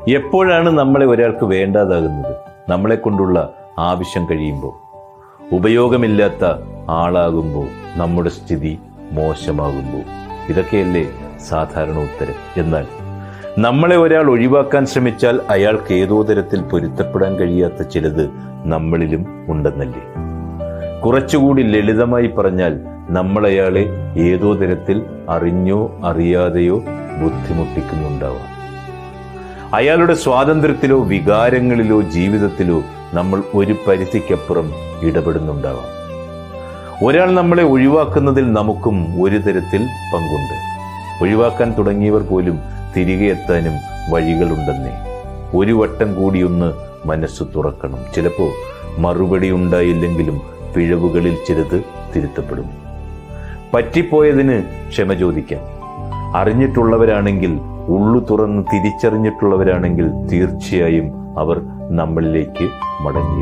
എപ്പോഴാണ് നമ്മളെ ഒരാൾക്ക് വേണ്ടാതാകുന്നത്? നമ്മളെ കൊണ്ടുള്ള ആവശ്യം കഴിയുമ്പോൾ, ഉപയോഗമില്ലാത്ത ആളാകുമ്പോൾ, നമ്മുടെ സ്ഥിതി മോശമാകുമ്പോൾ. ഇതൊക്കെയല്ലേ സാധാരണ ഉത്തരം. എന്നാൽ നമ്മളെ ഒരാൾ ഒഴിവാക്കാൻ ശ്രമിച്ചാൽ അയാൾക്ക് ഏതോ തരത്തിൽ പൊരുത്തപ്പെടാൻ കഴിയാത്ത ചിലത് നമ്മളിലും ഉണ്ടെന്നല്ലേ? കുറച്ചുകൂടി ലളിതമായി പറഞ്ഞാൽ, നമ്മൾ അയാളെ ഏതോ തരത്തിൽ അറിഞ്ഞോ അറിയാതെയോ ബുദ്ധിമുട്ടിക്കുന്നുണ്ടാവാം. അയാളുടെ സ്വാതന്ത്ര്യത്തിലോ വികാരങ്ങളിലോ ജീവിതത്തിലോ നമ്മൾ ഒരു പരിധിക്കപ്പുറം ഇടപെടുന്നുണ്ടാവാം. ഒരാൾ നമ്മളെ ഒഴിവാക്കുന്നതിൽ നമുക്കും ഒരു തരത്തിൽ പങ്കുണ്ട്. ഒഴിവാക്കാൻ തുടങ്ങിയവർ പോലും തിരികെ എത്താനും വഴികളുണ്ടെന്നേ. ഒരു വട്ടം കൂടിയൊന്ന് മനസ്സ് തുറക്കണം. ചിലപ്പോൾ മറുപടി ഉണ്ടായില്ലെങ്കിലും പിഴവുകളിൽ ചിലത് തിരുത്തപ്പെടും. പറ്റിപ്പോയതിന് ക്ഷമ ചോദിക്കാം. അറിഞ്ഞിട്ടുള്ളവരാണെങ്കിൽ, ഉള്ളു തുറന്ന് തിരിച്ചറിഞ്ഞിട്ടുള്ളവരാണെങ്കിൽ തീർച്ചയായും അവർ നമ്മളിലേക്ക് മടങ്ങി